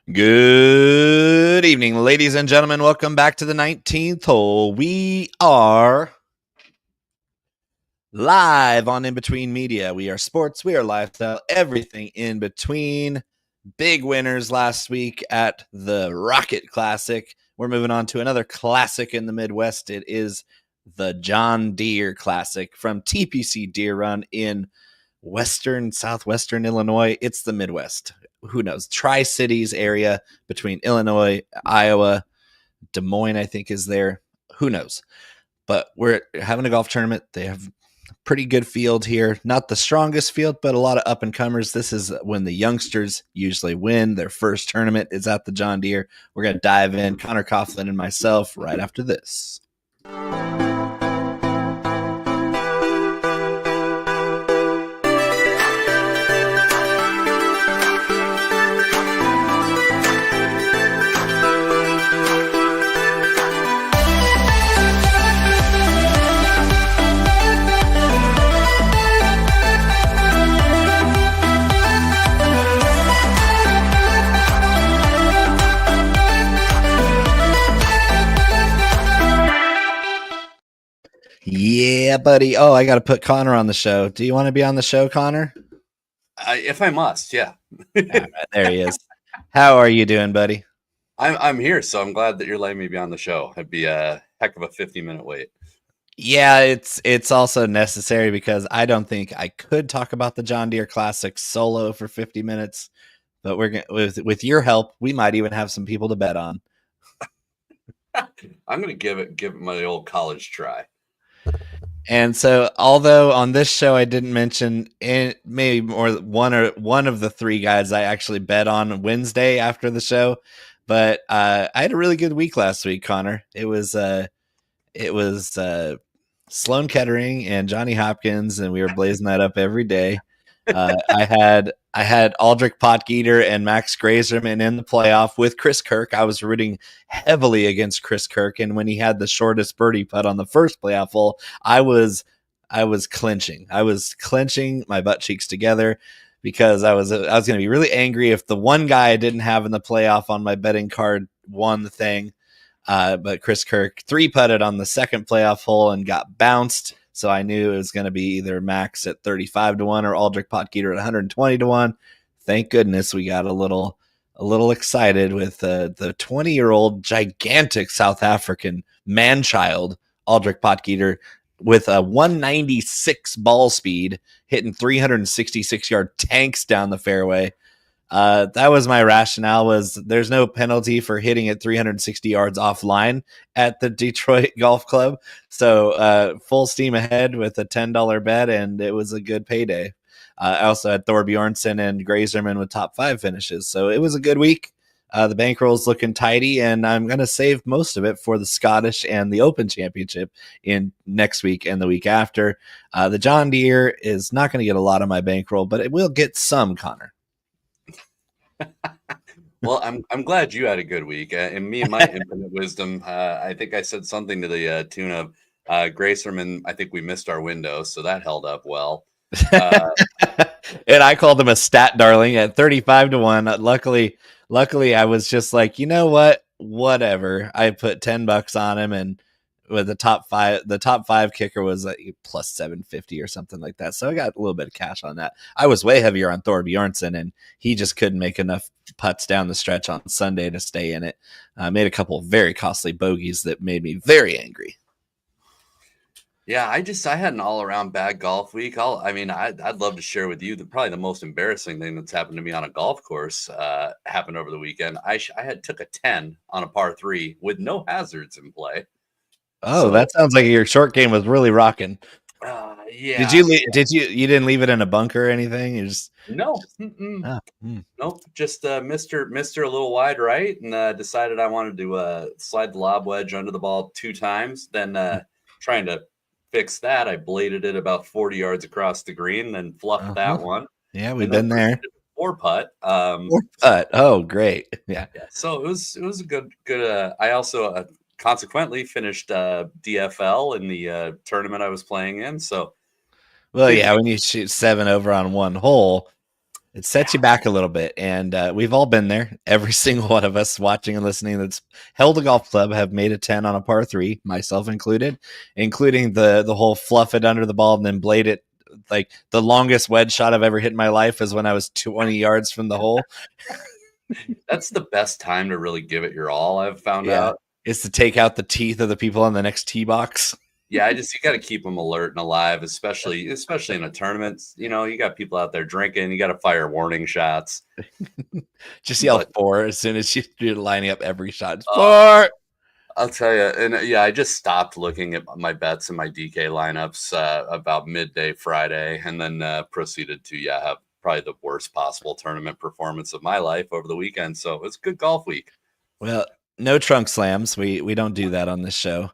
Good evening, ladies and gentlemen. Welcome back to the 19th hole. We are live on In Between Media. We are sports, we are lifestyle, everything in between. Big winners last week at the Rocket Classic. We're moving on to another classic in the Midwest. It is the John Deere Classic from TPC Deere Run in southwestern Illinois. It's the Midwest. Who knows? Tri-Cities area between Illinois, Iowa, Des Moines, I think, is there. Who knows? But we're having a golf tournament. They have a pretty good field here. Not the strongest field, but a lot of up-and-comers. This is when the youngsters usually win. Their first tournament is at the John Deere. We're going to dive in, Conor, Coughlin, and myself, right after this. Yeah, buddy. Oh, I got to put Conor on the show. Do you want to be on the show, Conor? If I must, yeah. Right, there he is. How are you doing, buddy? I'm here, so I'm glad that you're letting me be on the show. It'd be a heck of a 50-minute wait. Yeah, it's also necessary because I don't think I could talk about the John Deere Classic solo for 50 minutes. But we're gonna, with your help, we might even have some people to bet on. I'm gonna give it my old college try. And so, although on this show I didn't mention maybe one of the three guys I actually bet on Wednesday after the show, but I had a really good week last week, Conor. It was Sloan Kettering and Johnny Hopkins, and we were blazing that up every day. I had Aldrich, Potgeiter, and Max Grazerman in the playoff with Chris Kirk. I was rooting heavily against Chris Kirk, and when he had the shortest birdie putt on the first playoff hole, I was clenching. I was clenching my butt cheeks together because I was going to be really angry if the one guy I didn't have in the playoff on my betting card won the thing. But Chris Kirk 3-putted on the second playoff hole and got bounced. So I knew it was going to be either Max at 35-1 or Aldrich Potgeiter at 120-1. Thank goodness we got a little excited with the 20-year-old gigantic South African man-child Aldrich Potgeiter with a 196 ball speed, hitting 366-yard tanks down the fairway. That was my rationale, was there's no penalty for hitting it 360 yards offline at the Detroit Golf Club. So full steam ahead with a $10 bet, and it was a good payday. I also had Thor Bjornsson and Grazerman with top 5 finishes. So it was a good week. The bankroll's looking tidy, and I'm going to save most of it for the Scottish and the Open Championship in next week and the week after. The John Deere is not going to get a lot of my bankroll, but it will get some, Conor. Well, I'm glad you had a good week. And me and my infinite wisdom, I think I said something to the tune of Grazerman. I think we missed our window, so that held up well. And I called him a stat darling at 35-1. Luckily, I was just like, you know what? Whatever. I put $10 on him, and with the top five kicker was like plus 750 or something like that. So I got a little bit of cash on that. I was way heavier on Thor Bjornsson, and he just couldn't make enough putts down the stretch on Sunday to stay in it. Made a couple of very costly bogeys that made me very angry. Yeah, I had an all-around bad golf week. I'd love to share with you probably the most embarrassing thing that's happened to me on a golf course happened over the weekend. I took a 10 on a par 3 with no hazards in play. Oh, so that sounds like your short game was really rocking. Yeah. You didn't leave it in a bunker or anything? You just no. Nope. Just Mr. a little wide right, and decided I wanted to slide the lob wedge under the ball 2 times. Then trying to fix that, I bladed it about 40 yards across the green, then fluffed that one. Yeah, we've been there. 4-putt. 4-putt. Oh, great. Yeah. So it was a good. I also consequently finished DFL in the tournament I was playing in. So, well, yeah, when you shoot 7 over on one hole, It sets you back a little bit, and we've all been there. Every single one of us watching and listening that's held a golf club have made a 10 on a par 3, myself included, including the whole fluff it under the ball and then blade it. Like the longest wedge shot I've ever hit in my life is when I was 20 yards from the hole. That's the best time to really give it your all, I've found out. Is to take out the teeth of the people on the next tee box. Yeah, you got to keep them alert and alive, especially in a tournament. You know, you got people out there drinking. You got to fire warning shots. Just yell 4 as soon as you're lining up every shot. 4. I'll tell you, and I just stopped looking at my bets and my DK lineups about midday Friday, and then proceeded to have probably the worst possible tournament performance of my life over the weekend. So it's a good golf week. Well, no trunk slams. We don't do that on this show.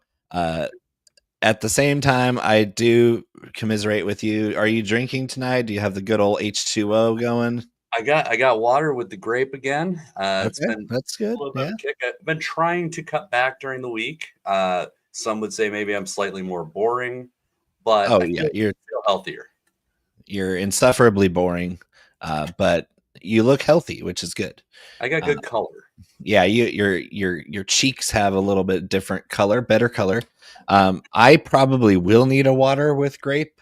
At the same time, I do commiserate with you. Are you drinking tonight? Do you have the good old H2O going? I got water with the grape again. That's good. I've been trying to cut back during the week. Some would say maybe I'm slightly more boring, but you're healthier. You're insufferably boring, but you look healthy, which is good. I got good color. Yeah, your cheeks have a little bit different color, better color. I probably will need a water with grape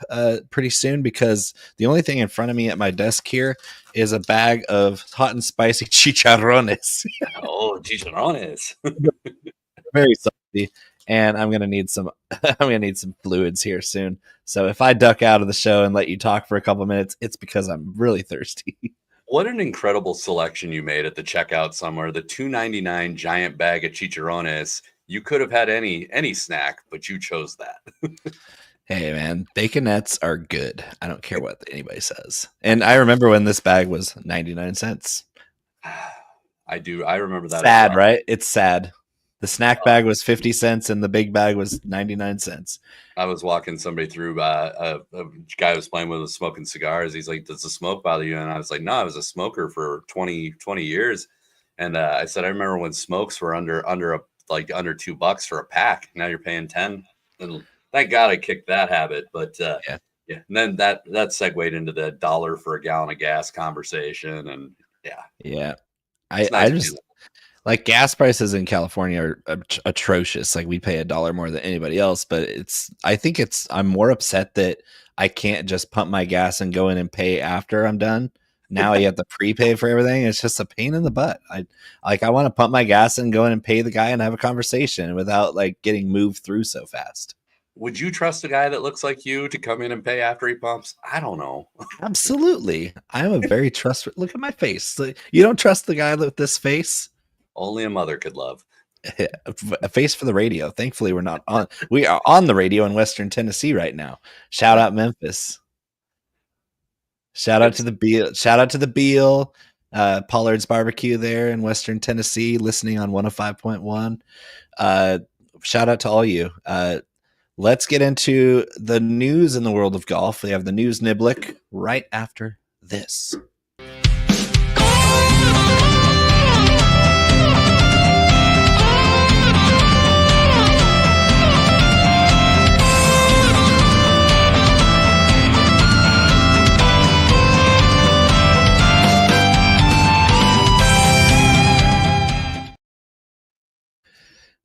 pretty soon, because the only thing in front of me at my desk here is a bag of hot and spicy chicharrones. Oh, chicharrones. Very salty. And I'm gonna need some fluids here soon. So if I duck out of the show and let you talk for a couple minutes, it's because I'm really thirsty. What an incredible selection you made at the checkout somewhere. The $2.99 giant bag of chicharrones. You could have had any snack, but you chose that. Hey, man, baconettes are good. I don't care what anybody says. And I remember when this bag was 99 cents. I do. I remember that. Sad, right? It's sad. The snack bag was 50 cents and the big bag was 99 cents. I was walking somebody through a guy I was playing with was smoking cigars. He's like, does the smoke bother you? And I was like, no, I was a smoker for 20 years. And I said, I remember when smokes were under $2 for a pack. Now you're paying 10. And thank God I kicked that habit. But yeah. And then that segued into the $1 for a gallon of gas conversation. And yeah. I just like gas prices in California are atrocious. Like we pay $1 more than anybody else, but I'm more upset that I can't just pump my gas and go in and pay after I'm done. Now you have to prepay for everything. It's just a pain in the butt. I want to pump my gas and go in and pay the guy and have a conversation without like getting moved through so fast. Would you trust a guy that looks like you to come in and pay after he pumps? I don't know. Absolutely. I'm a very trustworthy. Look at my face. You don't trust the guy with this face? Only a mother could love. A face for the radio. Thankfully, we're not on. We are on the radio in Western Tennessee right now. Shout out Memphis. Shout out to the Beal. Shout out to the Beal. Pollard's Barbecue there in Western Tennessee, listening on 105.1. Shout out to all you. Let's get into the news in the world of golf. We have the news Niblick right after this.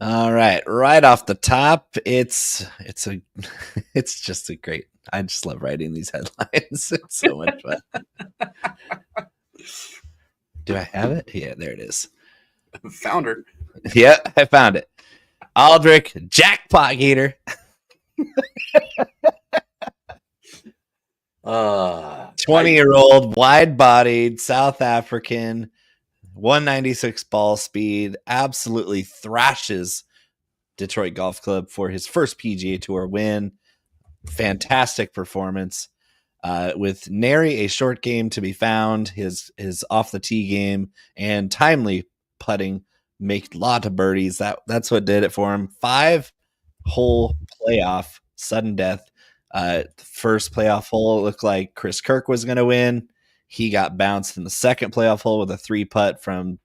All right off the top, it's just a great. I just love writing these headlines. It's so much fun. Do I have it? Yeah, there it is. Found her. Yeah, I found it. Aldrich, jackpot heater. 20-year-old, wide-bodied South African. 196 ball speed, absolutely thrashes Detroit Golf Club for his first PGA Tour win. Fantastic performance. With nary a short game to be found, his off the tee game and timely putting make a lot of birdies. That's what did it for him. 5-hole playoff, sudden death. First playoff hole, it looked like Chris Kirk was going to win. He got bounced in the second playoff hole with a 3-putt from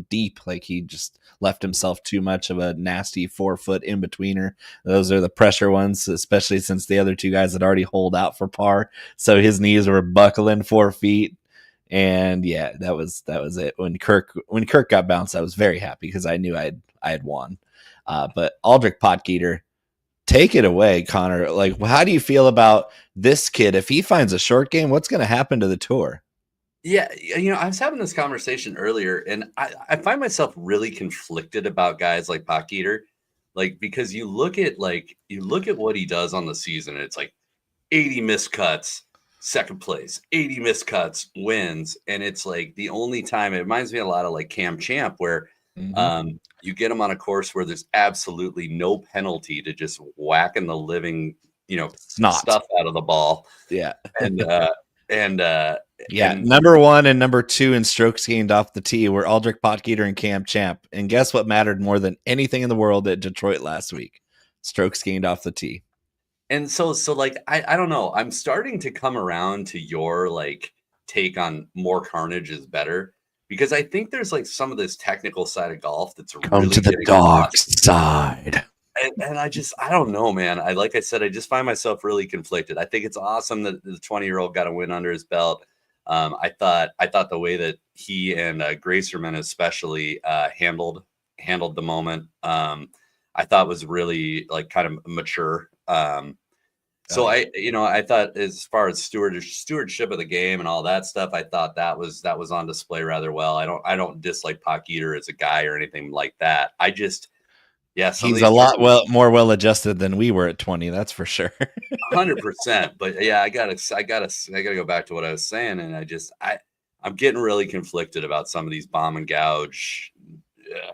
deep. Like he just left himself too much of a nasty 4-foot in-betweener. Those are the pressure ones, especially since the other two guys had already holed out for par. So his knees were buckling 4 feet. And yeah, that was it. When Kirk got bounced, I was very happy because I knew I had won. But Aldrich Potgeiter, take it away, Connor. Like, how do you feel about this kid? If he finds a short game, what's going to happen to the tour? Yeah, I was having this conversation earlier, and I find myself really conflicted about guys like Potgeiter, like because you look at what he does on the season, and it's like 80 missed cuts, second place, 80 missed cuts, wins, and it's like the only time it reminds me a lot of like Cam Champ, where you get him on a course where there's absolutely no penalty to just whacking the living stuff out of the ball, and number 1 and number 2 in strokes gained off the tee were Aldrich Potgeiter and Cam Champ. And guess what mattered more than anything in the world at Detroit last week? Strokes gained off the tee. And so like I don't know. I'm starting to come around to your like take on more carnage is better, because I think there's like some of this technical side of golf that's come to the dark side. And I don't know, man. I just find myself really conflicted. I think it's awesome that the 20-year-old got a win under his belt. I thought the way that he and Gracerman especially handled the moment, I thought was really like kind of mature. So I thought as far as stewardship of the game and all that stuff, I thought that was on display rather well. I don't dislike Potgeiter as a guy or anything like that. He's a lot more well adjusted than we were at 20. That's for sure. 100%. But yeah, I gotta go back to what I was saying, and I'm getting really conflicted about some of these bomb and gouge.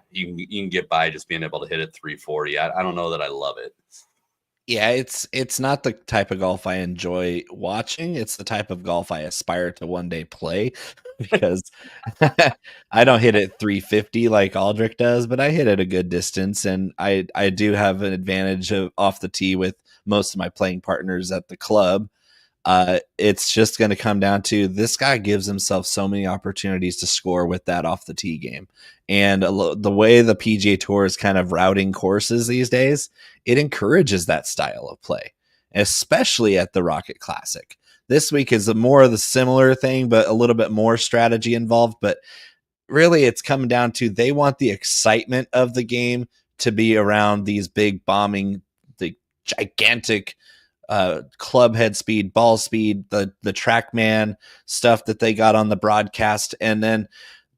You can get by just being able to hit it 340. I don't know that I love it. Yeah, it's not the type of golf I enjoy watching. It's the type of golf I aspire to one day play, because I don't hit it 350 like Aldrich does, but I hit it a good distance, and I do have an advantage of off the tee with most of my playing partners at the club. It's just going to come down to this guy gives himself so many opportunities to score with that off the tee game. And the way the PGA Tour is kind of routing courses these days, it encourages that style of play, especially at the Rocket Classic. This week is more of the similar thing, but a little bit more strategy involved. But really, it's coming down to they want the excitement of the game to be around these big bombing, the gigantic club head speed, ball speed, the TrackMan stuff that they got on the broadcast. And then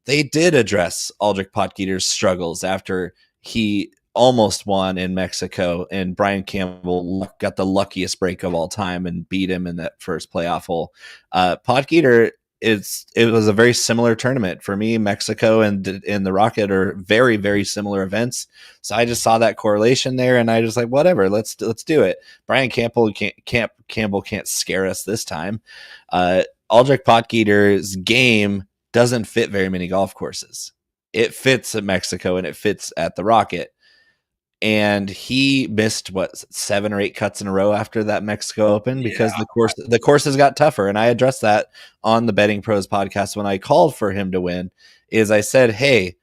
they did address Aldrich Potgeiter's struggles after he almost won in Mexico, and Brian Campbell got the luckiest break of all time and beat him in that first playoff hole. Potgeiter, it was a very similar tournament for me. Mexico and the Rocket are very, very similar events. So I just saw that correlation there, and I just like, whatever, let's do it. Brian Campbell can't scare us this time. Aldrich Potgeiter's game doesn't fit very many golf courses. It fits at Mexico and it fits at the Rocket. And he missed 7 or 8 cuts in a row after that Mexico Open because the courses got tougher. And I addressed that on the Betting Pros podcast when I called for him to win. Is I said, hey,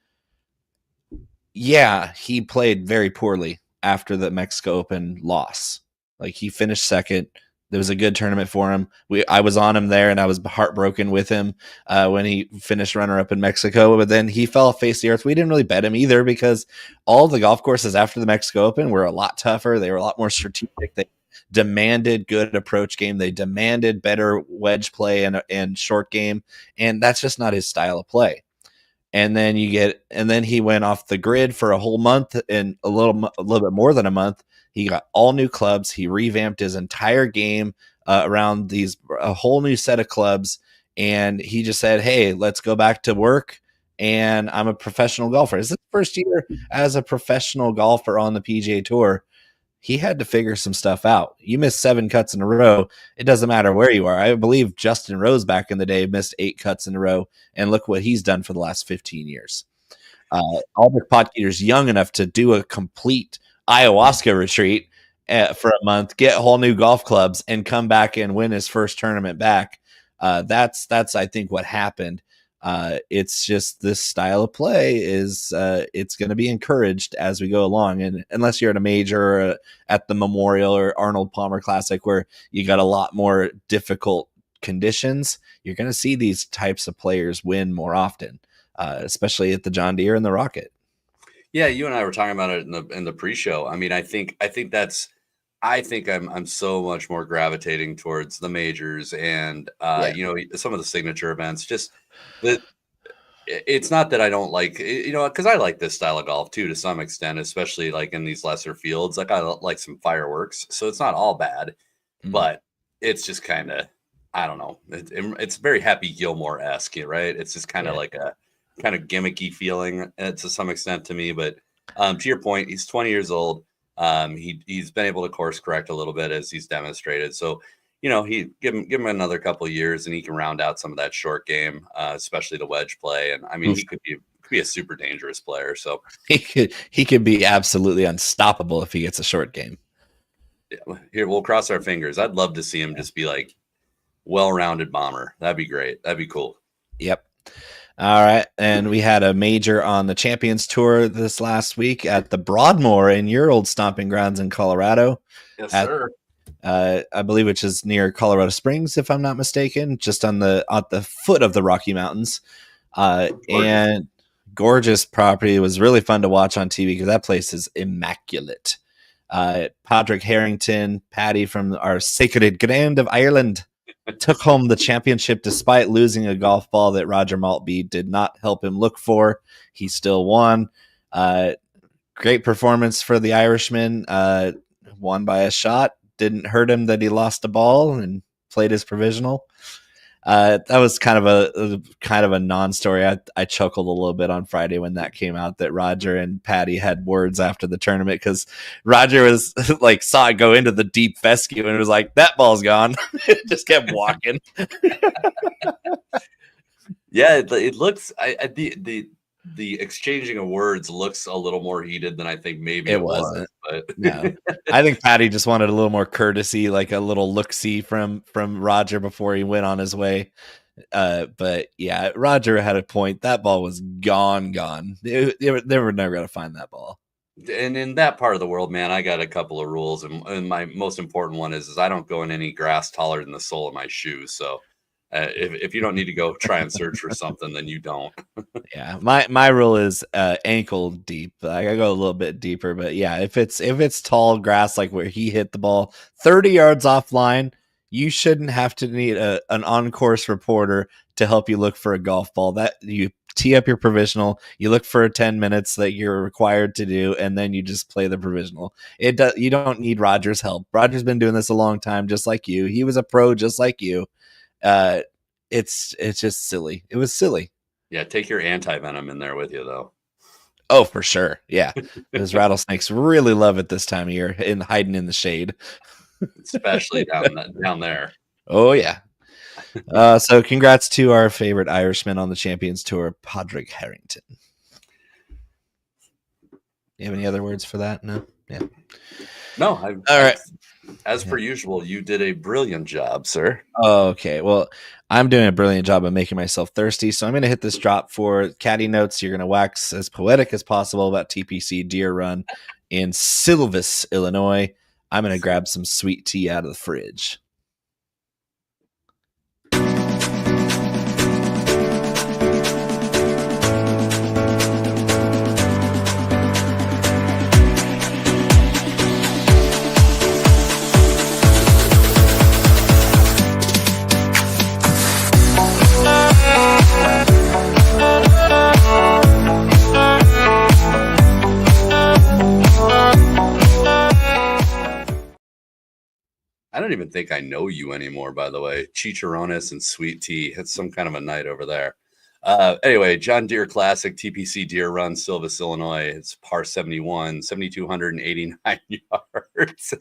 yeah, he played very poorly after the Mexico Open loss. Like, he finished second. There was a good tournament for him. I was on him there, and I was heartbroken with him when he finished runner-up in Mexico. But then he fell face the earth. We didn't really bet him either because all the golf courses after the Mexico Open were a lot tougher. They were a lot more strategic. They demanded good approach game. They demanded better wedge play and short game, and that's just not his style of play. And then he went off the grid for a whole month and a little bit more than a month. He got all new clubs. He revamped his entire game around a whole new set of clubs. And he just said, hey, let's go back to work. And I'm a professional golfer. This is the first year as a professional golfer on the PGA Tour. He had to figure some stuff out. You miss 7 cuts in a row. It doesn't matter where you are. I believe Justin Rose back in the day missed 8 cuts in a row. And look what he's done for the last 15 years. Aldrich Potgeiter's young enough to do a complete ayahuasca retreat for a month, get whole new golf clubs, and come back and win his first tournament back. That's I think what happened. It's just this style of play is it's going to be encouraged as we go along, and unless you're at a major or at the Memorial or Arnold Palmer Classic where you got a lot more difficult conditions, you're going to see these types of players win more often, especially at the John Deere and the Rocket. Yeah, you and I were talking about it in the pre-show. I mean, I think I'm so much more gravitating towards the majors and some of the signature events. Just that it's not that I don't like, because I like this style of golf too to some extent, especially like in these lesser fields. Like I like some fireworks, so it's not all bad, but it's just kind of, I don't know. It's very Happy Gilmore-esque, right? It's just kind of like a kind of gimmicky feeling to some extent to me. But to your point, he's 20 years old. He's been able to course correct a little bit as he's demonstrated. So, he give him another couple of years and he can round out some of that short game, especially the wedge play. And I mean, he could be a super dangerous player. So he could be absolutely unstoppable if he gets a short game. Yeah, here we'll cross our fingers. I'd love to see him just be like well-rounded bomber. That'd be great. That'd be cool. Yep. All right. And we had a major on the Champions Tour this last week at the Broadmoor in your old stomping grounds in Colorado. Yes, sir. I believe which is near Colorado Springs, if I'm not mistaken, just at the foot of the Rocky Mountains. And gorgeous property. It was really fun to watch on TV because that place is immaculate. Padraig Harrington, Paddy from our Sacred Ground of Ireland, took home the championship despite losing a golf ball that Roger Maltby did not help him look for. He still won. Great performance for the Irishman. Won by a shot. Didn't hurt him that he lost a ball and played his provisional. That was kind of a non-story. I chuckled a little bit on Friday when that came out that Roger and Paddy had words after the tournament because Roger was like saw it go into the deep fescue and was like, that ball's gone. Just kept walking. Yeah, it looks the exchanging of words looks a little more heated than I think maybe it wasn't. But no, I think Paddy just wanted a little more courtesy, like a little look-see from Roger before he went on his way. But yeah, Roger had a point. That ball was gone. They were never going to find that ball. And in that part of the world, man, I got a couple of rules, and my most important one is I don't go in any grass taller than the sole of my shoes. So if you don't need to go try and search for something, then you don't. Yeah, my rule is ankle deep. I gotta go a little bit deeper, but yeah, if it's tall grass like where he hit the ball 30 yards offline, you shouldn't have to need an on-course reporter to help you look for a golf ball. That you tee up your provisional, you look for 10 minutes that you're required to do, and then you just play the provisional. You don't need Roger's help. Roger's been doing this a long time, just like you. He was a pro, just like you. It's just silly. It was silly. Yeah, take your anti-venom in there with you, though. Oh, for sure. Yeah, those rattlesnakes really love it this time of year, hiding in the shade, especially down there. Oh yeah. So congrats to our favorite Irishman on the Champions Tour, Padraig Harrington. You have any other words for that? No. Yeah. No. All right. As per usual, you did a brilliant job, sir. Okay. Well, I'm doing a brilliant job of making myself thirsty, so I'm going to hit this drop for Caddie notes. You're going to wax as poetic as possible about TPC Deere Run in Silvis, Illinois. I'm going to grab some sweet tea out of the fridge. I don't even think I know you anymore, by the way. Chicharrones and sweet tea. It's some kind of a night over there. Anyway, John Deere Classic, TPC Deere Run, Silvis, Illinois. It's par 71, 7,289 yards.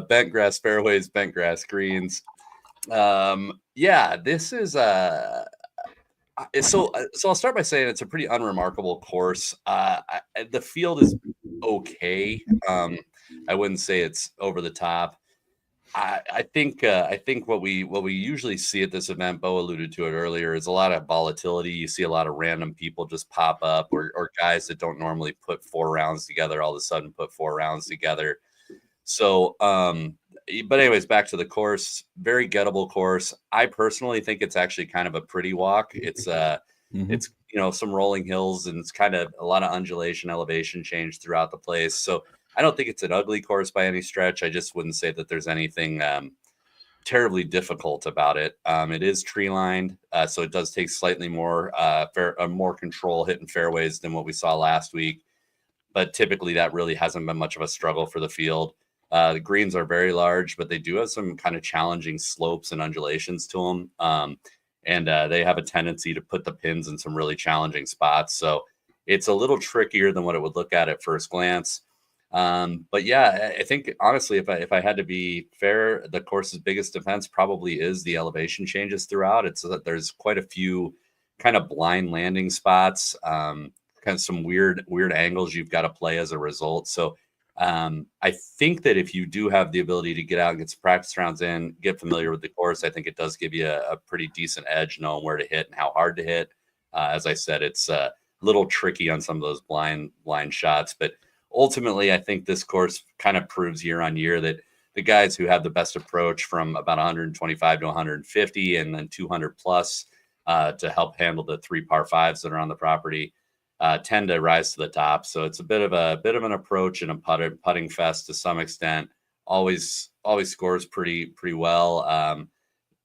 Bent grass fairways, bent grass greens. Yeah, this is so I'll start by saying it's a pretty unremarkable course. The field is okay. I wouldn't say it's over the top. I think what we usually see at this event, Bo alluded to it earlier, is a lot of volatility. You see a lot of random people just pop up, or guys that don't normally put 4 rounds together all of a sudden put 4 rounds together. So but anyways, back to the course. Very gettable course. I personally think it's actually kind of a pretty walk. It's it's some rolling hills, and it's kind of a lot of undulation, elevation change throughout the place. So I don't think it's an ugly course by any stretch. I just wouldn't say that there's anything terribly difficult about it. It is tree lined, so it does take slightly more more control hitting fairways than what we saw last week. But typically that really hasn't been much of a struggle for the field. The greens are very large, but they do have some kind of challenging slopes and undulations to them. And they have a tendency to put the pins in some really challenging spots. So it's a little trickier than what it would look at first glance. But yeah, I think honestly, if I had to be fair, the course's biggest defense probably is the elevation changes throughout. It's that there's quite a few kind of blind landing spots, kind of some weird angles you've got to play as a result. So I think that if you do have the ability to get out and get some practice rounds in, get familiar with the course, I think it does give you a pretty decent edge knowing where to hit and how hard to hit. As I said, it's a little tricky on some of those blind shots, but ultimately I think this course kind of proves year on year that the guys who have the best approach from about 125 to 150 and then 200 plus to help handle the 3 par 5s that are on the property tend to rise to the top. So it's a bit of an approach and a putting fest to some extent. Always scores pretty well.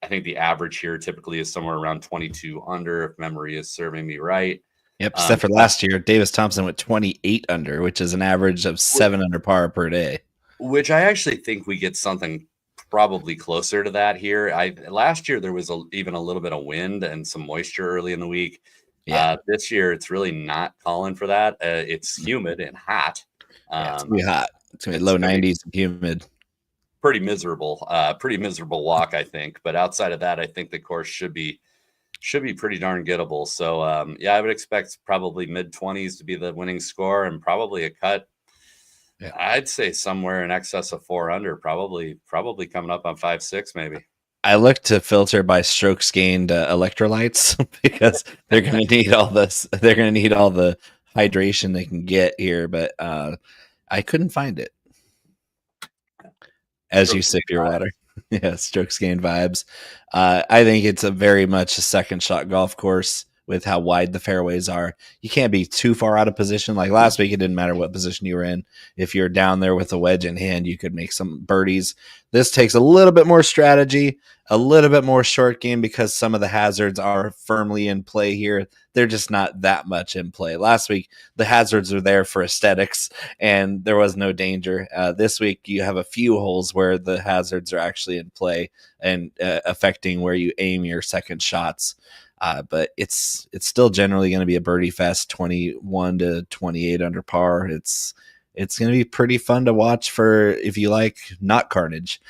I think the average here typically is somewhere around 22 under, if memory is serving me right. Yep, except for last year, Davis Thompson went 28 under, which is an average of 7 under par per day. Which I actually think we get something probably closer to that here. Last year there was even a little bit of wind and some moisture early in the week. Yeah. This year it's really not calling for that. It's humid and hot. It's gonna be hot. It's gonna be low 90s and humid. Pretty miserable walk, I think. But outside of that, I think the course should be pretty darn gettable. So I would expect probably mid 20s to be the winning score and probably a cut. Yeah. I'd say somewhere in excess of 4 under, probably coming up on 5-6 maybe. I look to filter by strokes gained electrolytes because they're going to need all this. They're going to need all the hydration they can get here, but I couldn't find it. As you sip your water. Yeah, strokes gained vibes. I think it's a very much a second shot golf course with how wide the fairways are. You can't be too far out of position. Like last week, it didn't matter what position you were in. If you're down there with a wedge in hand, you could make some birdies. This takes a little bit more strategy, a little bit more short game because some of the hazards are firmly in play here. They're just not that much in play. Last week, the hazards were there for aesthetics, and there was no danger. This week, you have a few holes where the hazards are actually in play and affecting where you aim your second shots. But it's still generally going to be a birdie fest, 21 to 28 under par. It's going to be pretty fun to watch for if you like not carnage.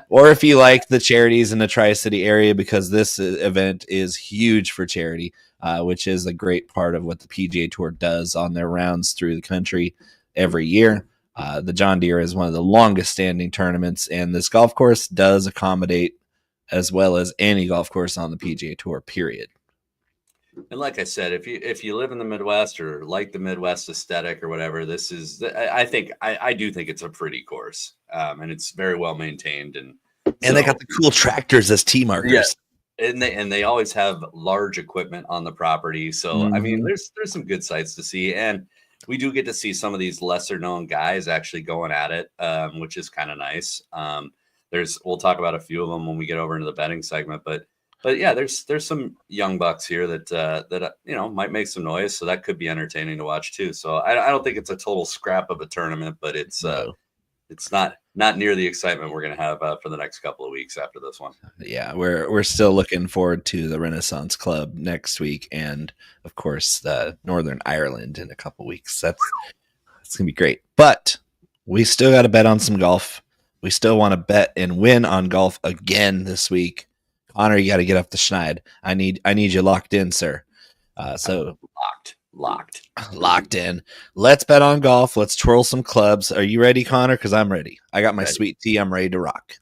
Or if you like the charities in the Tri-City area, because this event is huge for charity, which is a great part of what the PGA Tour does on their rounds through the country every year. The John Deere is one of the longest standing tournaments, and this golf course does accommodate as well as any golf course on the PGA Tour, period. And like I said, if you live in the Midwest or like the Midwest aesthetic or whatever, this is, I do think it's a pretty course, and it's very well maintained, and they got the cool tractors as tee markers. Yeah. And they always have large equipment on the property, so I mean, there's some good sights to see, and we do get to see some of these lesser known guys actually going at it, which is kind of nice. We'll talk about a few of them when we get over into the betting segment, but yeah, there's some young bucks here that might make some noise, so that could be entertaining to watch too. So I don't think it's a total scrap of a tournament, but it's not near the excitement we're going to have for the next couple of weeks after this one. Yeah, we're still looking forward to the Renaissance Club next week, and of course the Northern Ireland in a couple of weeks. That's going to be great, but we still got to bet on some golf. We still want to bet and win on golf again this week. Conor, you got to get up the schneid. I need you locked in, sir. So locked in. Let's bet on golf. Let's twirl some clubs. Are you ready, Conor? Because I'm ready. I got my sweet tea. I'm ready to rock.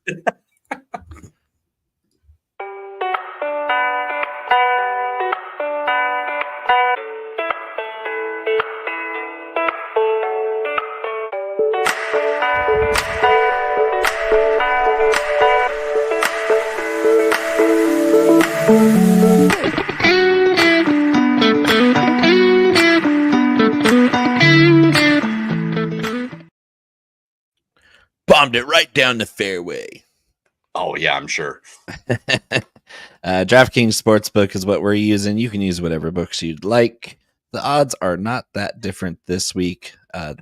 bombed it right down the fairway. Oh, yeah, I'm sure. DraftKings Sportsbook is what we're using. You can use whatever books you'd like. The odds are not that different this week.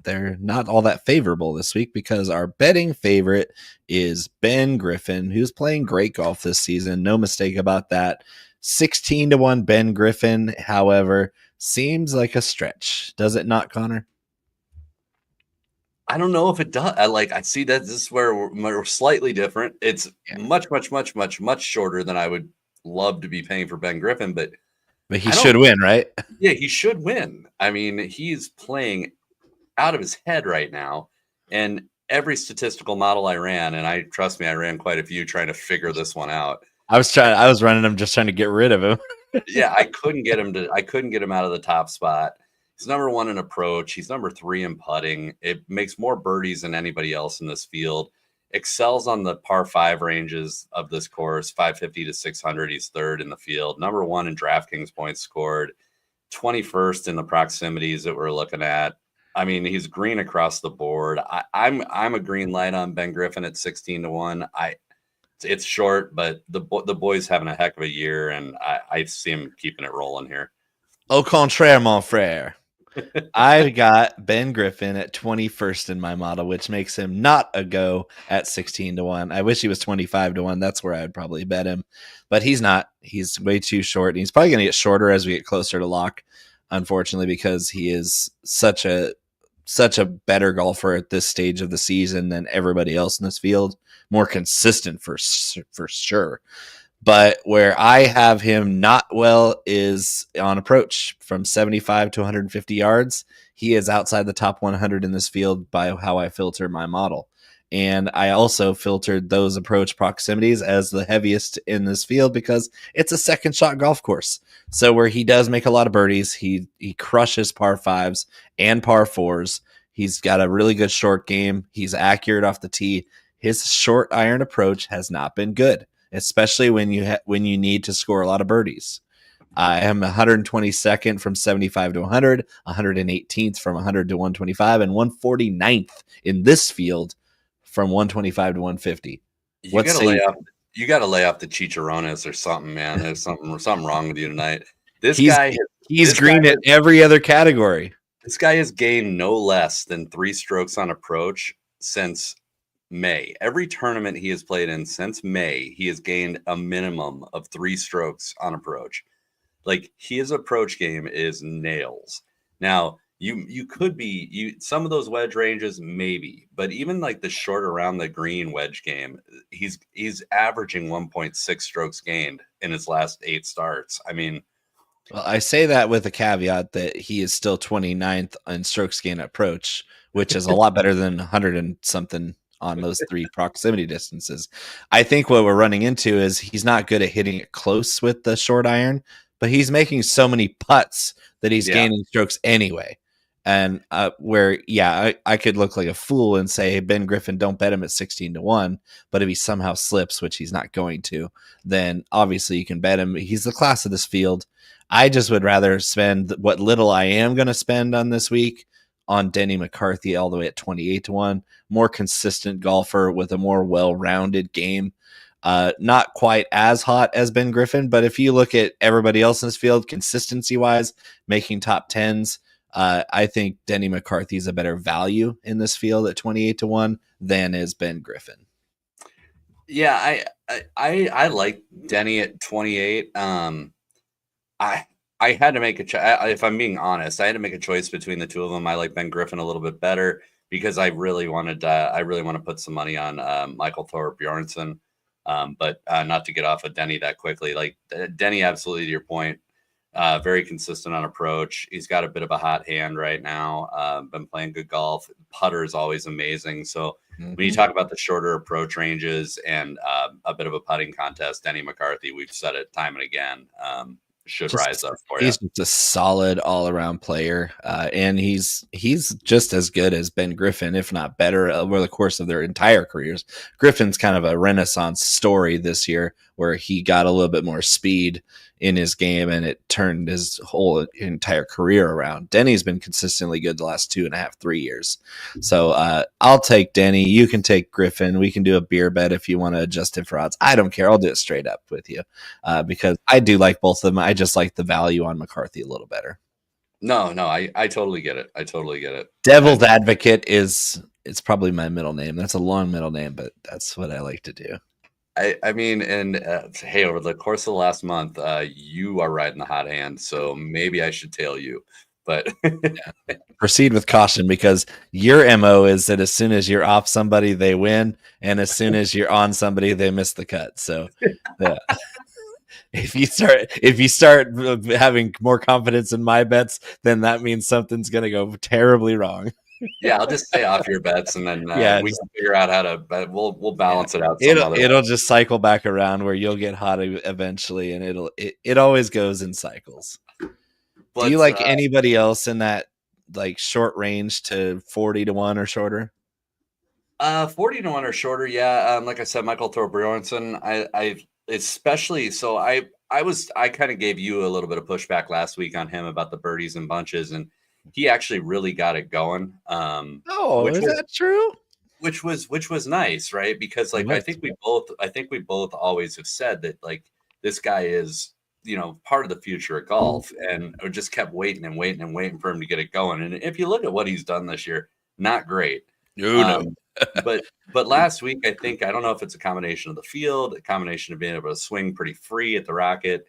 They're not all that favorable this week because our betting favorite is Ben Griffin, who's playing great golf this season. No mistake about that. 16-1 Ben Griffin, however, seems like a stretch. Does it not, Connor? I don't know if it does. I see that this is where we're slightly different. It's much shorter than I would love to be paying for Ben Griffin, but he should win, right? Yeah, he should win. I mean, he's playing out of his head right now, and every statistical model I ran, and I ran quite a few trying to figure this one out. I was running him just trying to get rid of him. Yeah, I couldn't get him out of the top spot. He's number 1 in approach. He's number 3 in putting. It makes more birdies than anybody else in this field. Excels on the par 5 ranges of this course, 550 to 600. He's 3rd in the field. Number 1 in DraftKings points scored. 21st in the proximities that we're looking at. I mean, he's green across the board. I'm a green light on Ben Griffin at 16-1. It's short, but the boy's having a heck of a year, and I see him keeping it rolling here. Au contraire, mon frère. I got Ben Griffin at 21st in my model, which makes him not a go at 16-1. I wish he was 25-1. That's where I'd probably bet him, but he's not. He's way too short, and he's probably going to get shorter as we get closer to lock, unfortunately, because he is such a better golfer at this stage of the season than everybody else in this field. More consistent for sure. But where I have him not well is on approach from 75 to 150 yards. He is outside the top 100 in this field by how I filter my model. And I also filtered those approach proximities as the heaviest in this field because it's a second shot golf course. So where he does make a lot of birdies, he crushes par 5s and par 4s. He's got a really good short game. He's accurate off the tee. His short iron approach has not been good, especially when you need to score a lot of birdies. I am 122nd from 75 to 100, 118th from 100 to 125, and 149th in this field from 125 to 150. You got to lay off the chicharrones or something, man. There's something wrong with you tonight. He's green at every other category. This guy has gained no less than 3 strokes on approach since May. Every tournament he has played in since May, he has gained a minimum of 3 strokes on approach. Like, his approach game is nails. Now, you could be some of those wedge ranges, maybe, but even like the short around the green wedge game, he's averaging 1.6 strokes gained in his last 8 starts. I mean, well, I say that with a caveat that he is still 29th in strokes gained approach, which is a lot better than 100 and something on those 3 proximity distances. I think what we're running into is he's not good at hitting it close with the short iron, but he's making so many putts that he's gaining strokes anyway. And I could look like a fool and say, hey, Ben Griffin, don't bet him at 16-1. But if he somehow slips, which he's not going to, then obviously you can bet him. He's the class of this field. I just would rather spend what little I am going to spend on this week on Denny McCarthy all the way at 28-1. More consistent golfer with a more well-rounded game. Not quite as hot as Ben Griffin, but if you look at everybody else in this field, consistency-wise, making top 10s, I think Denny McCarthy is a better value in this field at 28-1 than is Ben Griffin. Yeah, I like Denny at 28. I had to make if I'm being honest, I had to make a choice between the two of them. I like Ben Griffin a little bit better because I really want to put some money on Michael Thorpe Bjornsson, but not to get off of Denny that quickly. Like Denny, absolutely to your point, very consistent on approach. He's got a bit of a hot hand right now. Been playing good golf. Putter is always amazing. So when you talk about the shorter approach ranges and a bit of a putting contest, Denny McCarthy, we've said it time and again. Should rise up for you. He's just a solid all-around player, and he's just as good as Ben Griffin, if not better, over the course of their entire careers. Griffin's kind of a renaissance story this year, where he got a little bit more speed in his game, and it turned his whole entire career around. Denny's been consistently good the last 2.5, 3 years. So I'll take Denny. You can take Griffin. We can do a beer bet if you want to adjust it for odds. I don't care. I'll do it straight up with you because I do like both of them. I just like the value on McCarthy a little better. No, I totally get it. I totally get it. Devil's Advocate it's probably my middle name. That's a long middle name, but that's what I like to do. I mean, and hey, over the course of the last month, you are riding the hot hand, so maybe I should tail you. But proceed with caution, because your MO is that as soon as you're off somebody, they win, and as soon as you're on somebody, they miss the cut. So, yeah. If you start having more confidence in my bets, then that means something's going to go terribly wrong. Yeah, I'll just stay off your bets, and then we can figure out how to. We'll balance it out. It'll just cycle back around where you'll get hot eventually, and it always goes in cycles. But, do you like anybody else in that like short range to 40-1 or shorter? 40-1 or shorter, yeah. Like I said, Michael Thorbjornsen. I especially so. I kind of gave you a little bit of pushback last week on him about the birdies and bunches, and he actually really got it going. Is that true? Which was nice, right? Because like I think we both always have said that like this guy is, part of the future of golf, and I just kept waiting for him to get it going. And if you look at what he's done this year, not great. No. But last week, I don't know if it's a combination of the field, a combination of being able to swing pretty free at the rocket.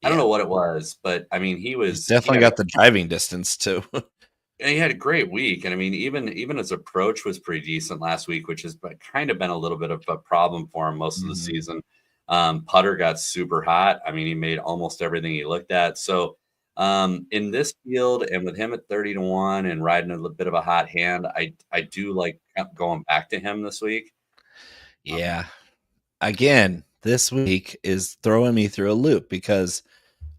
I don't know what it was, but I mean, he's definitely got the driving distance too. And he had a great week. And I mean, even his approach was pretty decent last week, which has kind of been a little bit of a problem for him most of the season. Putter got super hot. I mean, he made almost everything he looked at. So in this field, and with him at 30-1 and riding a little bit of a hot hand, I do like going back to him this week. Yeah. Again, this week is throwing me through a loop because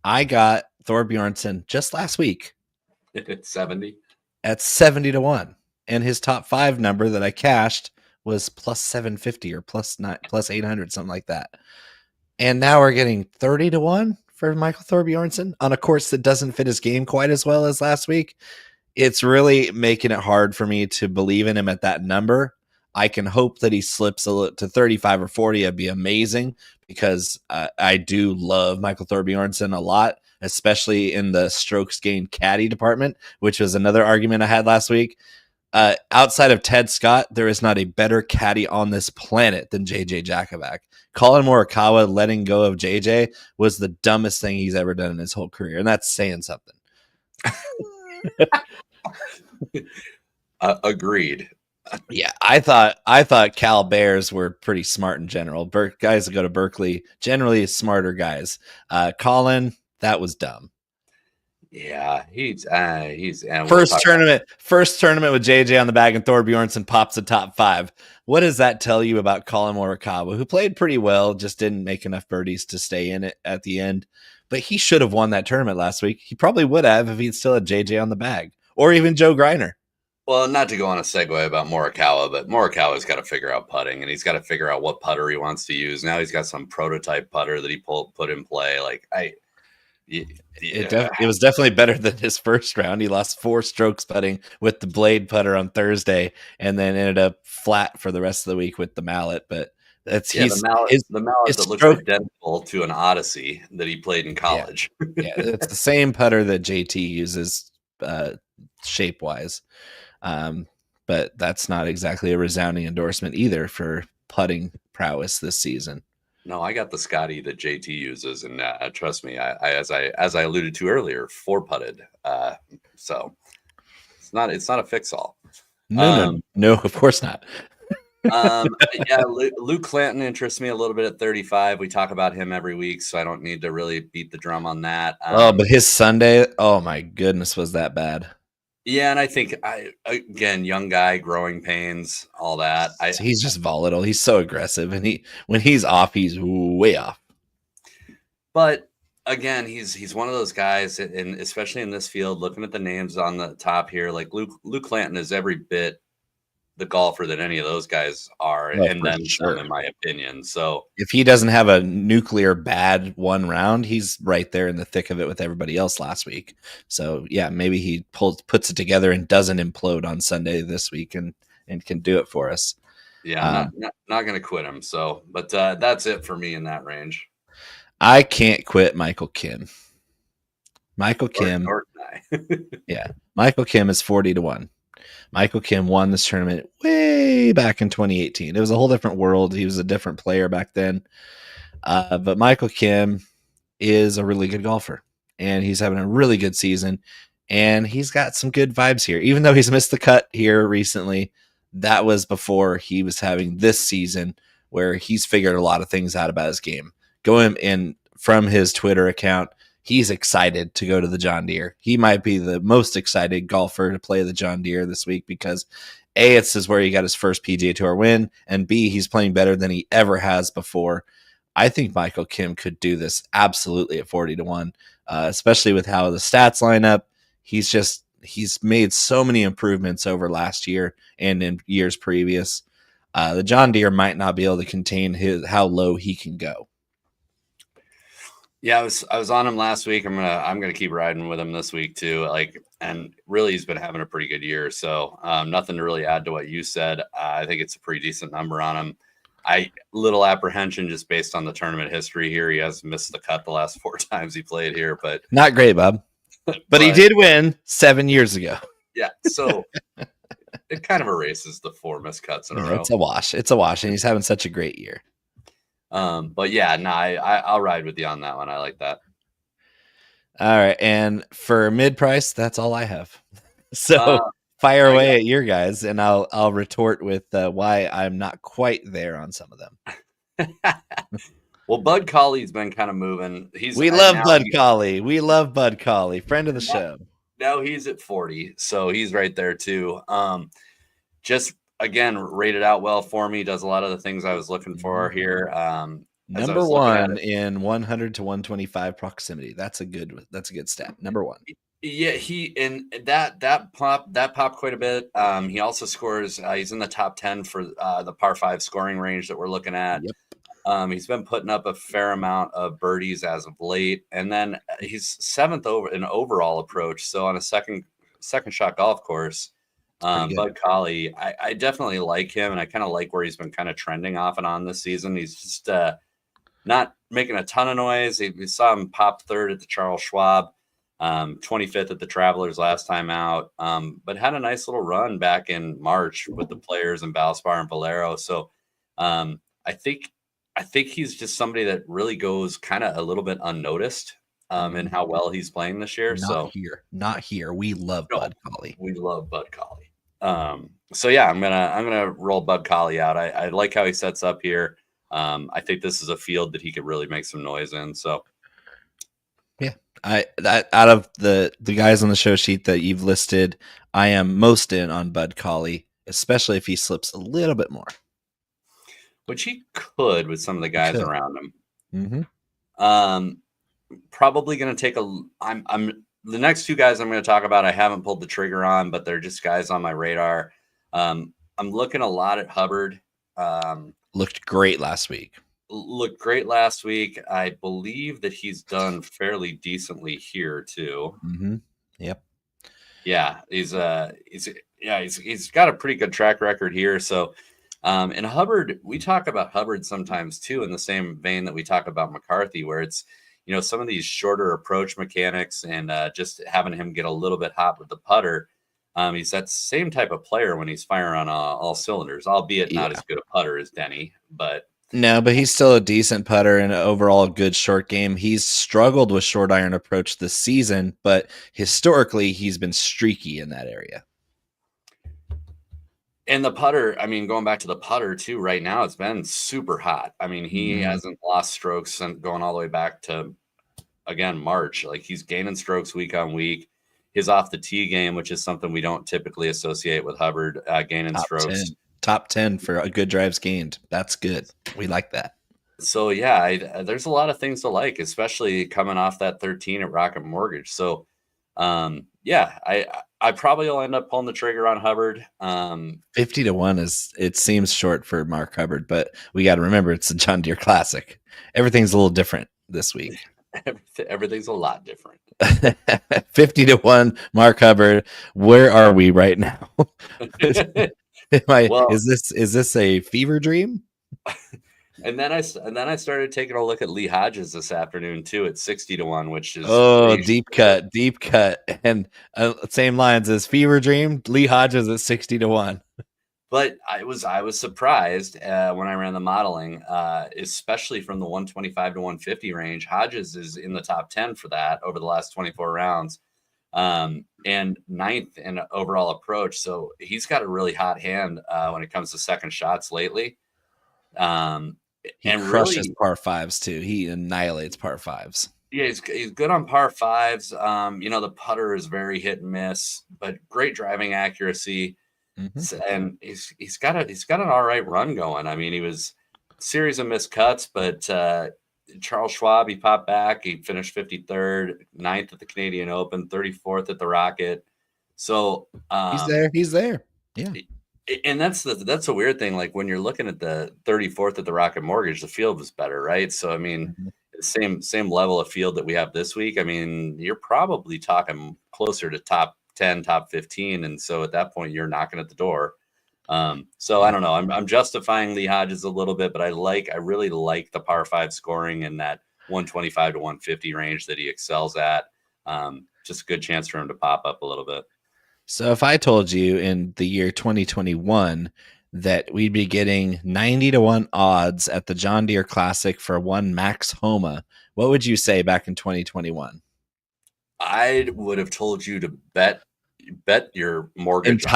I got Thorbjornsen just last week at 70 to 1, and his top 5 number that I cashed was plus 750 or plus 800, something like that. And now we're getting 30-1 for Michael Thorbjornsen on a course that doesn't fit his game quite as well as last week. It's really making it hard for me to believe in him at that number. I can hope that he slips to 35 or 40. It'd be amazing because I do love Michael Thorbjornsen a lot, especially in the strokes gained caddy department, which was another argument I had last week. Outside of Ted Scott, there is not a better caddy on this planet than JJ Jakovac. Colin Morikawa letting go of JJ was the dumbest thing he's ever done in his whole career, and that's saying something. Agreed. Yeah, I thought Cal Bears were pretty smart in general. Guys that go to Berkeley generally smarter guys. Colin, that was dumb. Yeah, he's first tournament with JJ on the bag, and Thorbjornsen pops the top 5. What does that tell you about Colin Morikawa, who played pretty well, just didn't make enough birdies to stay in it at the end? But he should have won that tournament last week. He probably would have if he'd still had JJ on the bag, or even Joe Greiner. Well, not to go on a segue about Morikawa, but Morikawa's got to figure out putting, and he's got to figure out what putter he wants to use. Now he's got some prototype putter that he put in play. It was definitely better than his first round. He lost 4 strokes putting with the blade putter on Thursday, and then ended up flat for the rest of the week with the mallet. But the mallet that looks identical to an Odyssey that he played in college. Yeah, it's the same putter that JT uses shape wise. But that's not exactly a resounding endorsement either for putting prowess this season. No, I got the Scotty that JT uses, and trust me, I as I alluded to earlier, 4-putted. So it's not a fix-all. No, of course not. Yeah, Luke Clanton interests me a little bit at 35. We talk about him every week, so I don't need to really beat the drum on that. But his Sunday, oh my goodness, was that bad? Yeah, and I think again, young guy, growing pains, all that. He's just volatile. He's so aggressive, and when he's off, he's way off. But again, he's one of those guys, and especially in this field, looking at the names on the top here, like Luke Clanton is every bit the golfer that any of those guys are, and then some, in my opinion. So if he doesn't have a nuclear bad one round, he's right there in the thick of it with everybody else last week. So yeah, maybe he puts it together and doesn't implode on Sunday this week and can do it for us. Yeah, not going to quit him. So, but that's it for me in that range. I can't quit Michael Kim. Michael Kim. Yeah. Michael Kim is 40-1. Michael Kim won this tournament way back in 2018. It was a whole different world. He was a different player back then. But Michael Kim is a really good golfer, and he's having a really good season, and he's got some good vibes here. Even though he's missed the cut here recently, that was before he was having this season where he's figured a lot of things out about his game. Going in from his Twitter account, he's excited to go to the John Deere. He might be the most excited golfer to play the John Deere this week because A, this is where he got his first PGA Tour win, and B, he's playing better than he ever has before. I think Michael Kim could do this absolutely at 40-1, especially with how the stats line up. He's made so many improvements over last year and in years previous. The John Deere might not be able to contain how low he can go. Yeah, I was on him last week. I'm gonna keep riding with him this week too. And really, he's been having a pretty good year. So nothing to really add to what you said. I think it's a pretty decent number on him. Little apprehension just based on the tournament history here. He has missed the cut the last 4 times he played here, but not great, Bob. But he did win 7 years ago. Yeah, so it kind of erases the 4 missed cuts in a row. It's a wash. It's a wash, and he's having such a great year. But yeah, I'll ride with you on that one. I like that. All right, and for mid price, that's all I have. So fire away at your guys, and I'll retort with why I'm not quite there on some of them. Well, Bud Colley's been kind of moving. We love Bud Colley. We love Bud Colley, friend of the show. Now he's at 40, so he's right there too. Just again, rated out well for me. Does a lot of the things I was looking for here. Number 1 in 100 to 125 proximity. That's a good stat. Number 1. Yeah, that popped quite a bit. He also scores. He's in the top 10 for the par 5 scoring range that we're looking at. Yep. He's been putting up a fair amount of birdies as of late, and then he's 7th in overall approach. So on a second shot golf course, Bud Colley, I definitely like him, and I kind of like where he's been kind of trending off and on this season. He's just not making a ton of noise. We saw him pop 3rd at the Charles Schwab, 25th at the Travelers last time out, but had a nice little run back in March with the Players and Valspar and Valero. So I think he's just somebody that really goes kind of a little bit unnoticed in how well he's playing this year. Not here. We love Bud Colley. We love Bud Colley. So yeah, I'm gonna roll Bud Colley out. I like how he sets up here. I think this is a field that he could really make some noise in. So yeah, out of the guys on the show sheet that you've listed, I am most in on Bud Colley, especially if he slips a little bit more. Which he could with some of the guys around him. Mm-hmm. Probably going to take the next 2 guys I'm going to talk about. I haven't pulled the trigger on, but they're just guys on my radar. I'm looking a lot at Hubbard. Looked great last week. I believe that he's done fairly decently here too. Mm-hmm. Yep. Yeah, he's got a pretty good track record here. So. And Hubbard, we talk about Hubbard sometimes too, in the same vein that we talk about McCarthy, where it's, some of these shorter approach mechanics and just having him get a little bit hot with the putter. He's that same type of player when he's firing on all cylinders, albeit not as good a putter as Denny, but he's still a decent putter and overall a good short game. He's struggled with short iron approach this season, but historically he's been streaky in that area. And the putter, going back to the putter too, right now it's been super hot. He hasn't lost strokes and going all the way back to, again, March. Like he's gaining strokes week on week. His off the tee game, which is something we don't typically associate with Hubbard, gaining strokes. Top 10 for a good drives gained. That's good. We like that. So yeah, there's a lot of things to like, especially coming off that 13 at Rocket Mortgage. So yeah, I probably will end up pulling the trigger on Hubbard. 50-1 it seems short for Mark Hubbard, but we got to remember it's the John Deere Classic. Everything's a little different this week. Everything's a lot different. 50-1 Mark Hubbard. Where are we right now? Is this a fever dream? And then I started taking a look at Lee Hodges this afternoon too at 60-1, which is deep cut, and same lines as fever dream. Lee Hodges at 60-1. But I was surprised when I ran the modeling, especially from the 125 to 150 range. Hodges is in the top 10 for that over the last 24 rounds, and ninth in overall approach. So he's got a really hot hand when it comes to second shots lately. He crushes par fives too. He annihilates par fives. Yeah, he's good on par fives. The putter is very hit and miss, but great driving accuracy. Mm-hmm. And he's got an all right run going. I mean, he was a series of missed cuts, but Charles Schwab, he popped back. He finished 53rd, 9th at the Canadian Open, 34th at the Rocket. So he's there. Yeah. And that's a weird thing. Like when you're looking at the 34th at the Rocket Mortgage, the field was better, right? So I mean, same level of field that we have this week. I mean, you're probably talking closer to top 10, top 15, and so at that point you're knocking at the door. So I don't know. I'm justifying Lee Hodges a little bit, but I really like the par 5 scoring in that 125 to 150 range that he excels at. Just a good chance for him to pop up a little bit. So if I told you in the year 2021 that we'd be getting 90-1 odds at the John Deere Classic for one Max Homa, what would you say back in 2021? I would have told you to bet your mortgage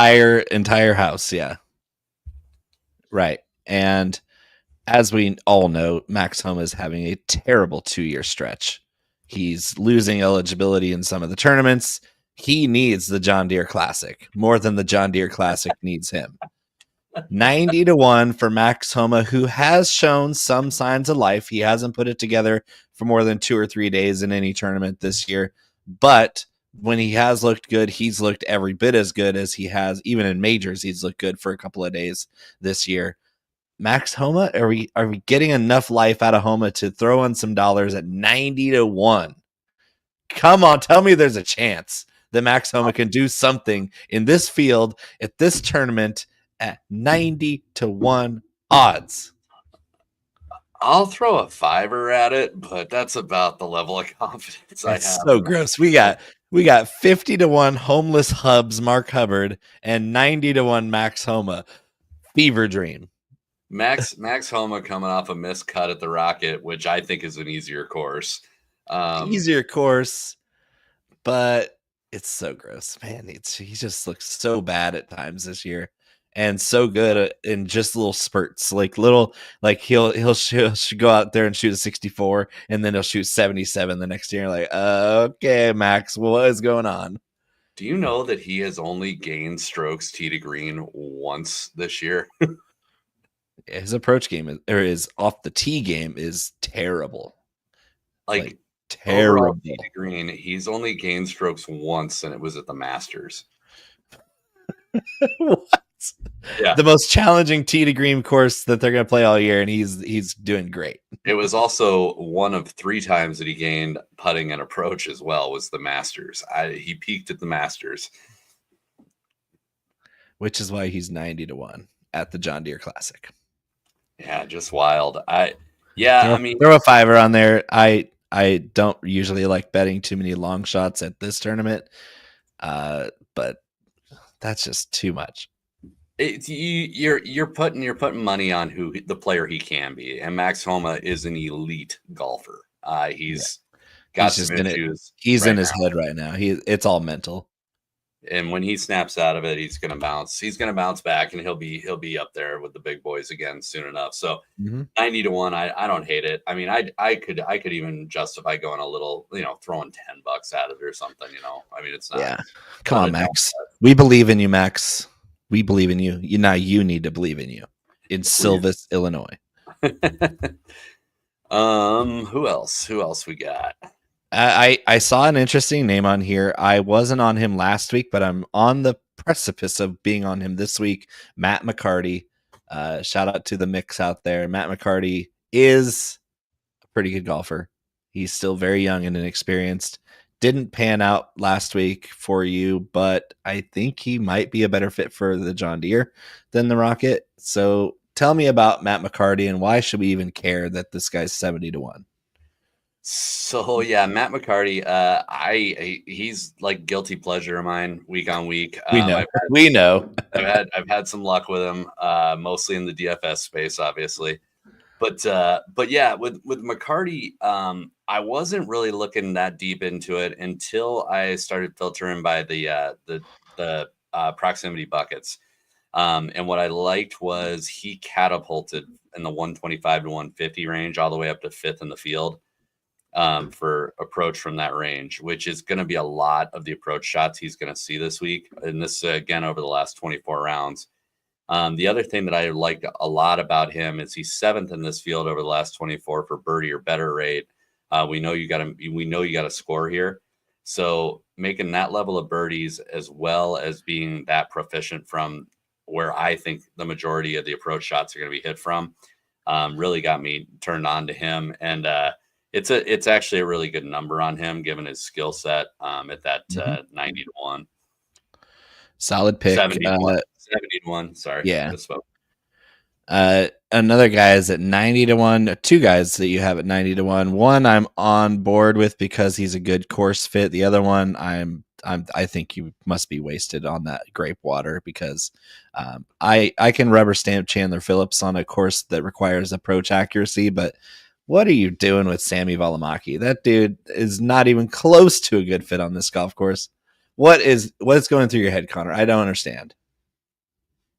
entire house. Yeah. Right. And as we all know, Max Homa is having a terrible 2-year stretch. He's losing eligibility in some of the tournaments. He needs the John Deere Classic more than the John Deere Classic needs him. 90-1 for Max Homa, who has shown some signs of life. He hasn't put it together for more than 2 or 3 days in any tournament this year, but when he has looked good, he's looked every bit as good as he has even in majors. He's looked good for a couple of days this year. Max Homa, are we getting enough life out of Homa to throw in some dollars at 90-1? Come on, tell me there's a chance that Max Homa can do something in this field at this tournament at 90-1 odds. I'll throw a $5 at it, but that's about the level of confidence I have. So gross. We got 50-1 homeless Hubs Mark Hubbard and 90-1 Max Homa. Fever dream. Max Homa coming off a missed cut at the Rocket, which I think is an easier course. But it's so gross, man. He just looks so bad at times this year, and so good in just little spurts, he'll go out there and shoot a 64, and then he'll shoot 77 the next year. Like, okay, Max, what is going on? Do you know that he has only gained strokes tee to green once this year? His approach game his off the tee game is terrible. Like terrible. Tee to green, he's only gained strokes once, and it was at the Masters. What? Yeah. The most challenging tee to green course that they're going to play all year, and he's doing great. It was also one of 3 times that he gained putting and approach as well, was the Masters. He peaked at the Masters. Which is why he's 90-1 at the John Deere Classic. Yeah, just wild. Throw a $5 on there. I don't usually like betting too many long shots at this tournament, but that's just too much. You're putting money on who the player he can be, and Max Homa is an elite golfer. He's got some issues. He's in his head right now. It's all mental. And when he snaps out of it, he's going to bounce. He's going to bounce back, and he'll be up there with the big boys again soon enough. So 90-1, I don't hate it. I mean, I could even justify going a little, throwing $10 at it or something. I mean, it's not. Yeah, come on, Max. We believe in you, Max. We believe in you. Now you need to believe in you in Silvis, Illinois. Who else we got? I saw an interesting name on here. I wasn't on him last week, but I'm on the precipice of being on him this week. Matt McCarty. Shout out to the mix out there. Matt McCarty is a pretty good golfer. He's still very young and inexperienced. Didn't pan out last week for you, but I think he might be a better fit for the John Deere than the Rocket. So tell me about Matt McCarty and why should we even care that this guy's 70-1? So yeah, Matt McCarty, he's like guilty pleasure of mine week on week. We know. I've had some luck with him, mostly in the DFS space, obviously. But yeah, with McCarty, I wasn't really looking that deep into it until I started filtering by the proximity buckets. And what I liked was he catapulted in the 125 to 150 range all the way up to fifth in the field. For approach from that range, which is going to be a lot of the approach shots he's going to see this week. And this, again, over the last 24 rounds. The other thing that I liked a lot about him is he's seventh in this field over the last 24 for birdie or better rate. We know you got to score here. So making that level of birdies, as well as being that proficient from where I think the majority of the approach shots are going to be hit from, really got me turned on to him. And, it's actually a really good number on him, given his skill set at that 90-1. Solid pick. 70-1. Sorry. Yeah. Another guy is at 90-1. Two guys that you have at 90-1. One I'm on board with because he's a good course fit. The other one I think you must be wasted on that grape water because I can rubber stamp Chandler Phillips on a course that requires approach accuracy, but what are you doing with Sammy Valimaki? That dude is not even close to a good fit on this golf course. What's going through your head, Conor? I don't understand.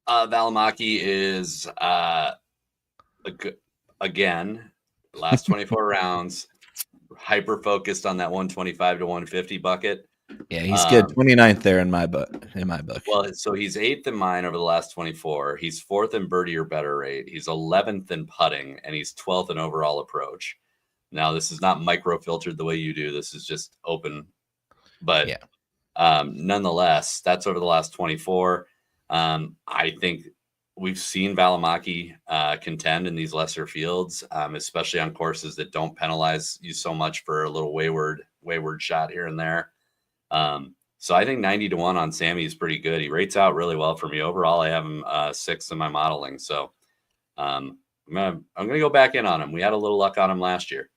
Valimaki is again, last 24 rounds, hyper focused on that 125 to 150 bucket. Yeah, he's good. 29th there in my book. Well, so he's 8th in mine over the last 24. He's 4th in birdie or better rate. He's 11th in putting, and he's 12th in overall approach. Now, this is not micro filtered the way you do. This is just open. But nonetheless, that's over the last 24. I think we've seen Valimaki contend in these lesser fields, especially on courses that don't penalize you so much for a little wayward shot here and there. So I think 90-1 on Sammy is pretty good. He rates out really well for me. Overall, I have him 6th in my modeling. So I'm gonna go back in on him. We had a little luck on him last year.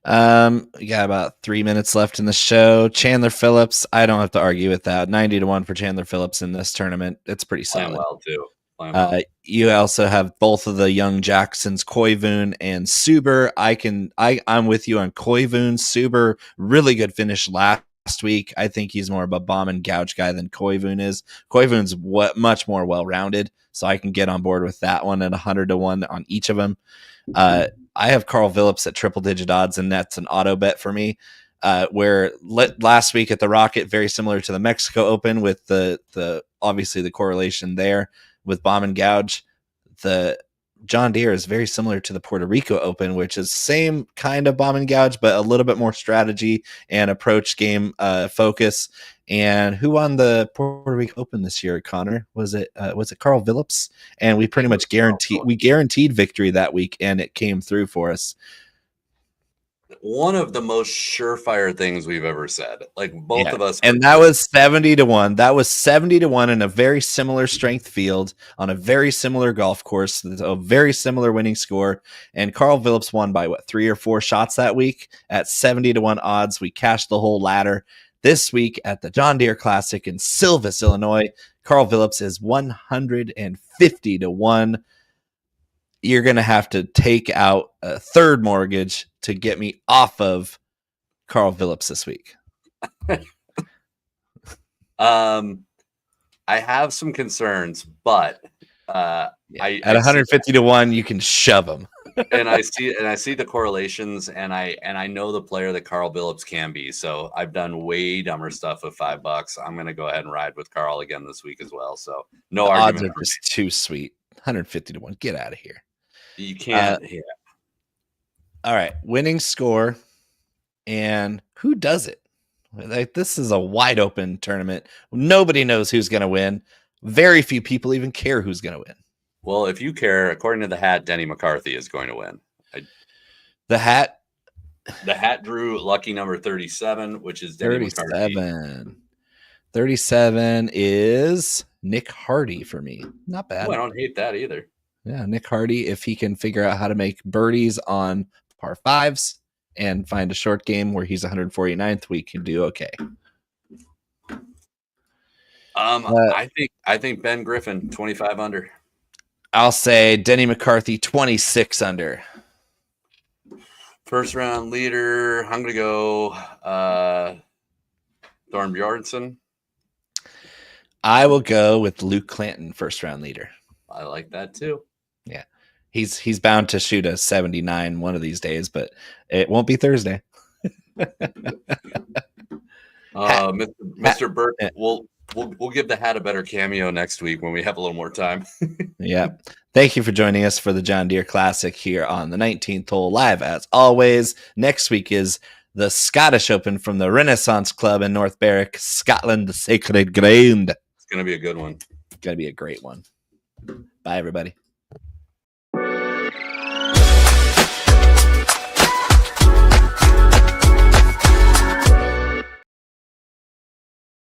We got about 3 minutes left in the show. Chandler Phillips, I don't have to argue with that. 90-1 for Chandler Phillips in this tournament. It's pretty solid. Playing well too. Well. You also have both of the young Jacksons, Koivun and Suber. I'm with you on Koivun. Suber, really good finish last week. I think he's more of a bomb and gouge guy than Koivun is. Koivun's much more well-rounded, so I can get on board with that one at 100-1 on each of them. I have Carl Phillips at triple-digit odds, and that's an auto bet for me. Last week at the Rocket, very similar to the Mexico Open with the obviously the correlation there with bomb and gouge. The John Deere is very similar to the Puerto Rico Open, which is same kind of bomb and gouge, but a little bit more strategy and approach game focus. And who won the Puerto Rico Open this year, Conor? Was it Carl Phillips? And we pretty much guaranteed victory that week, and it came through for us. One of the most surefire things we've ever said. Like both of us. And that was 70-1. That was 70-1 in a very similar strength field on a very similar golf course, a very similar winning score. And Carl Phillips won by 3 or 4 shots that week at 70-1 odds. We cashed the whole ladder. This week at the John Deere Classic in Silvis, Illinois, Carl Phillips is 150-1. You're going to have to take out a third mortgage to get me off of Carl Phillips this week. I have some concerns, but at 150-1, you can shove them. and I see the correlations, and I know the player that Carl Phillips can be. So I've done way dumber stuff with $5. I'm going to go ahead and ride with Carl again this week as well. So no the argument. Odds are just too sweet. 150-1. Get out of here. You can't. All right. Winning score. And who does it? Like, this is a wide open tournament. Nobody knows who's going to win. Very few people even care who's going to win. Well, if you care, according to the hat, Denny McCarthy is going to win. The hat drew lucky number 37, which is Denny 37. McCarthy. 37 is Nick Hardy for me. Not bad. Oh, I don't hate that either. Yeah, Nick Hardy, if he can figure out how to make birdies on par fives and find a short game where he's 149th, we can do okay. I think Ben Griffin 25 under. I'll say Denny McCarthy 26 under. First round leader, I'm gonna go Thorn Bjornsson. I will go with Luke Clanton, first round leader. I like that too. Yeah. He's bound to shoot a 79 one of these days, but it won't be Thursday. Mr. Burt, we'll give the hat a better cameo next week when we have a little more time. Yeah. Thank you for joining us for the John Deere Classic here on the 19th hole live. As always, next week is the Scottish Open from the Renaissance Club in North Berwick, Scotland, the sacred ground. It's going to be a good one. It's going to be a great one. Bye, everybody.